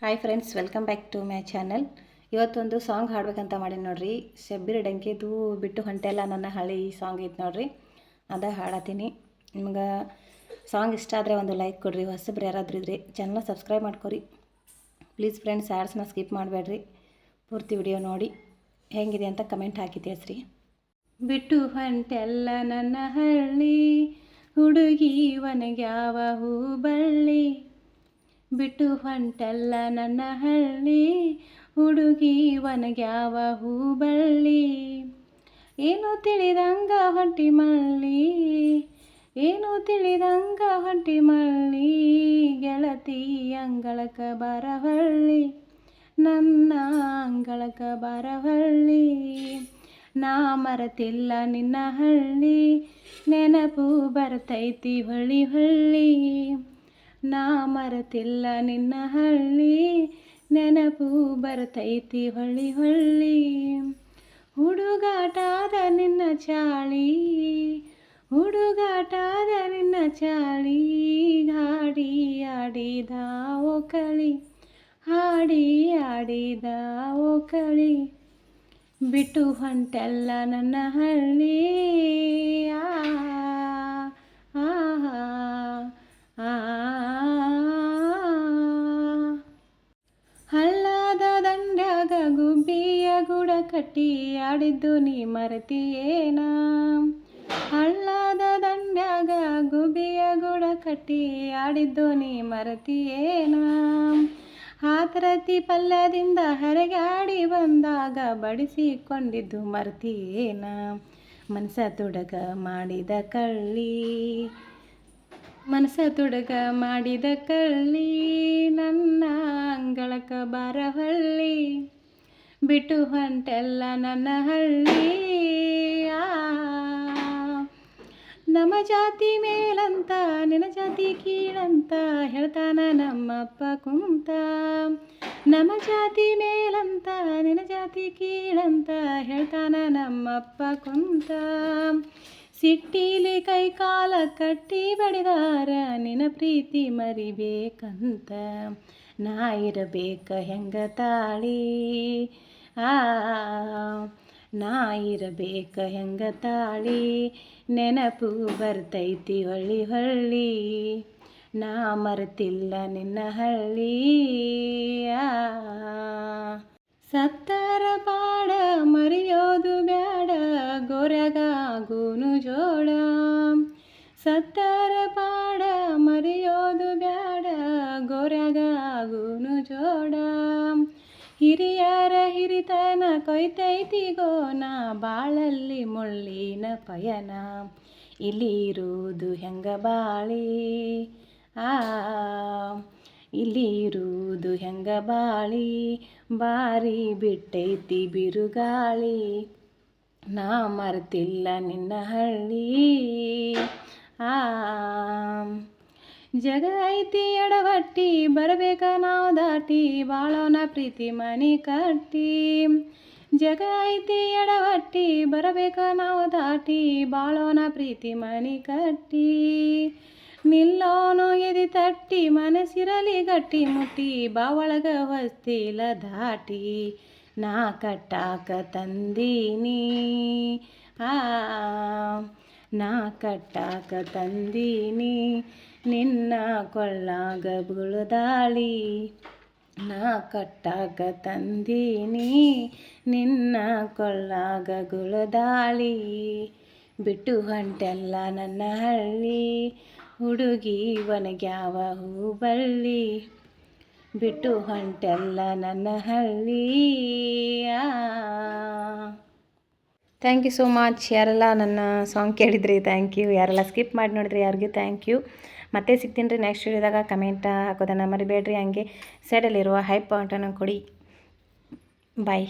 Hi friends, welcome back to my channel. ಇವತ್ತೊಂದು song ಹಾಡ್ಬೇಕಂತ ಮಾಡೀನಿ ನೋಡ್ರಿ. ಶಬ್ಬೀರ್ ಡಂಕಿದು ಬಿಟ್ಟು ಹೊಂಟೆಲ್ಲ ನನ್ನ ಹಳ್ಳಿ ಸಾಂಗ್ ಐತೆ ನೋಡ್ರಿ, ಅದ ಹಾಡತ್ತೀನಿ. ನಿಮ್ಗೆ ಸಾಂಗ್ ಇಷ್ಟ ಆದರೆ ಒಂದು ಲೈಕ್ ಕೊಡ್ರಿ. ಹೊಸಬ್ರು ಯಾರಾದ್ರೂ ಇದ್ರಿ ಚಾನಲ್ನ ಸಬ್ಸ್ಕ್ರೈಬ್ ಮಾಡ್ಕೊರಿ ಪ್ಲೀಸ್ ಫ್ರೆಂಡ್ಸ್. ಆ್ಯಡ್ಸ್ನ ಸ್ಕಿಪ್ ಮಾಡಬೇಡ್ರಿ, ಪೂರ್ತಿ ವಿಡಿಯೋ ನೋಡಿ ಹೆಂಗಿದೆ ಅಂತ ಕಮೆಂಟ್ ಹಾಕಿ ತಿಳಿಸ್ರಿ. ಬಿಟ್ಟು ಹೊಂಟೆಲ್ಲ ನನ್ನ ಹಳ್ಳಿ, ಹುಡುಗಿ ಒನಗ್ಯಾವ ಹೂ ಬಳ್ಳಿ. ಬಿಟ್ಟು ಹೊಂಟೆಲ್ಲ ನನ್ನ ಹಳ್ಳಿ, ಹುಡುಗಿ ಒನಗ್ಯಾವ ಹೂ ಬಳ್ಳಿ. ಏನು ತಿಳಿದಂಗ ಹೊಂಟಿ ಮಳ್ಳಿ, ಏನು ತಿಳಿದಂಗ ಹೊಂಟಿ ಮಳ್ಳಿ. ಗೆಳತಿ ಅಂಗಳಕ ಬರವಳ್ಳಿ, ನನ್ನ ಅಂಗಳಕ ಬರವಳ್ಳಿ. ನಾ ಮರೆತಿಲ್ಲ ನಿನ್ನ ಹಳ್ಳಿ, ನೆನಪು ಬರ್ತೈತಿ ಹೊಳ್ಳಿ ಹೊಳ್ಳಿ. ನಾ ಮರೆತಿಲ್ಲ ನಿನ್ನ ಹಳ್ಳಿ, ನೆನಪು ಬರ್ತೈತಿ ಹೊಳ್ಳಿ ಹೊಳ್ಳಿ. ಹುಡುಗಾಟಾದ ನಿನ್ನ ಚಾಳಿ, ಹುಡುಗಾಟಾದ ನಿನ್ನ ಚಾಳಿ. ಹಾಡಿ ಆಡಿದ ಓಕಳಿ, ಹಾಡಿ ಆಡಿದ ಓಕಳಿ. ಬಿಟ್ಟು ಹೊಂಟೆಲ್ಲ ನನ್ನ ಹಳ್ಳಿ, ಹಳ್ಳದ ದಂಡ್ಯಾಗ ಗುಬ್ಬಿಯ ಗುಡ ಕಟ್ಟಿ ಆಡಿದ್ದು ನೀ ಮರೆತಿಯೇನ. ಹಳ್ಳದ ದಂಡ್ಯಾಗ ಗುಬ್ಬಿಯ ಗುಡ ಕಟ್ಟಿ ಆಡಿದ್ದು ನೀ ಮರೆತಿಯೇನ. ಹಾತರತಿ ಪಲ್ಯದಿಂದ ಹರಗಾಡಿ ಬಂದಾಗ ಬಡಿಸಿಕೊಂಡಿದ್ದು ಮರೆತಿಯೇನ. ಮನಸ ತುಡಗ ಮಾಡಿದ ಕಳ್ಳಿ, ಮನಸ ತುಡಗ ಮಾಡಿದ ಕಳ್ಳಿ. ನನ್ನ ಅಂಗಳಕ ಬರವಳ್ಳಿ, ಬಿಟ್ಟು ಹೊಂಟೆಲ್ಲ ನನ್ನ ಹಳ್ಳಿ. ನಮ್ಮ ಜಾತಿ ಮೇಲಂತ ನಿನ್ನ ಜಾತಿ ಕೀಳಂತ ಹೇಳ್ತಾನ ನಮ್ಮಪ್ಪ ಕುಂತ. ನಮ್ಮ ಜಾತಿ ಮೇಲಂತ ನಿನ್ನ ಜಾತಿ ಕೀಳಂತ ಹೇಳ್ತಾನ ನಮ್ಮಪ್ಪ ಕುಂತ. ಸಿಟ್ಟಿಲಿ ಕೈ ಕಾಲ ಕಟ್ಟಿ ಬಡಿದಾರ ನಿನ್ನ ಪ್ರೀತಿ ಮರಿಬೇಕಂತ. ನಾ ಇರಬೇಕ ಹೆಂಗ ತಾಳಿ, ನಾ ಇರಬೇಕ ಹೆಂಗ ತಾಳಿ. ನೆನಪು ಬರ್ತೈತಿ ಹೊಳ್ಳಿ ಹೊಳ್ಳಿ, ನಾ ಮರೆತಿಲ್ಲ ನಿನ್ನ ಹಳ್ಳಿ. ಸತ್ತರ ಪಾಡ ಮರೆಯೋದು ಬ್ಯಾಡ, ಗೋರ್ಯಾಗ ಆಗುನು ಜೋಡ. ಸತ್ತರ ಪಾಡ ಮರೆಯೋದು ಬ್ಯಾಡ, ಗೋರ್ಯಾಗ ಆಗುನು ಜೋಡ. ಹಿರಿಯರ ಹಿರಿತನ ಕೊಯ್ತೈತಿ ಗೋನ, ಬಾಳಲ್ಲಿ ಮುಳ್ಳಿನ ಪಯನ. ಇಲ್ಲಿ ಇರುವುದು ಹೆಂಗ ಬಾಳಿ, ಇಲ್ಲಿ ಇರುವುದು ಹೆಂಗ ಬಾಳಿ. ಬಾರಿ ಬಿಟ್ಟೈತಿ ಬಿರುಗಾಳಿ, ನಾ ಮರೆತಿಲ್ಲ ನಿನ್ನ ಹಳ್ಳಿ. ಜಗ ಐತಿ ಎಡವಟ್ಟಿ, ಬರಬೇಕ ನಾವು ದಾಟಿ. ಬಾಳೋನ ಪ್ರೀತಿ ಮನಿ ಕಟ್ಟಿ. ಜಗ ಐತಿ ಎಡವಟ್ಟಿ, ಬರಬೇಕ ನಾವು ದಾಟಿ. ಬಾಳೋನ ಪ್ರೀತಿ ಮನಿ ಕಟ್ಟಿ. ನಿಲ್ಲೋನು ಎದಿ ತಟ್ಟಿ, ಮನಸ್ಸಿರಲಿ ಗಟ್ಟಿ ಮುಟ್ಟಿ. ಬಾವಳಗ ಹೊಸ್ತಿಲ ದಾಟಿ, ನಾ ಕಟ್ಟಾಕ ತಂದೀನಿ. ನಾ ಕಟ್ಟಾಕ ತಂದೀನಿ, ನಿನ್ನ ಕೊಳ್ಳಾಗ ಬುಳುದಾಳಿ. ನಾ ಕಟ್ಟಾಕ ತಂದೀನಿ, ನಿನ್ನ ಕೊಳ್ಳಾಗ ಗುಳದಾಳಿ. ಬಿಟ್ಟು ಹೊಂಟೆಲ್ಲ ನನ್ನ ಹಳ್ಳಿ, ಹುಡುಗಿ ಒನಗ್ಯಾವ ಹೂ ಬಳ್ಳಿ. ಬಿಟ್ಟು ಹೊಂಟೆಲ್ಲ ನನ್ನ ಹಳ್ಳಿ. Thank you so much. ಯಾರೆಲ್ಲ ನನ್ನ ಸಾಂಗ್ ಕೇಳಿದ್ರಿ ಥ್ಯಾಂಕ್ ಯು. ಯಾರೆಲ್ಲ ಸ್ಕಿಪ್ ಮಾಡಿ ನೋಡಿದ್ರಿ ಯಾರಿಗೂ ಥ್ಯಾಂಕ್ ಯು. ಮತ್ತೆ ಸಿಗ್ತೀನಿ ರೀ ನೆಕ್ಸ್ಟ್ ವಿಡಿಯೋದಾಗ. ಕಮೆಂಟ್ ಹಾಕೋದನ್ನು ಮರಿಬೇಡ್ರಿ. ಹಂಗೆ ಸೈಡಲ್ಲಿರುವ ಹೈ ಪಾಯಿಂಟನ್ನು ಕೊಡಿ. ಬಾಯ್.